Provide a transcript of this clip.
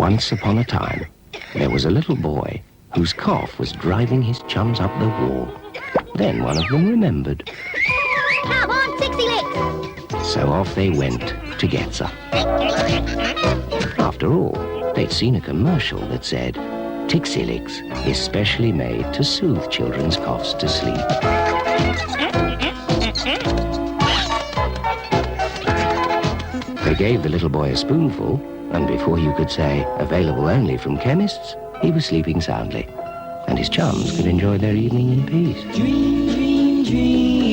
Once upon a time, there was a little boy whose cough was driving his chums up the wall. Then one of them remembered. Come on, Tixylix! So off they went to get some. After all, they'd seen a commercial that said, Tixylix is specially made to soothe children's coughs to sleep. They gave the little boy a spoonful, and before you could say, available only from chemists, he was sleeping soundly, and his chums could enjoy their evening in peace. Dream, dream, dream.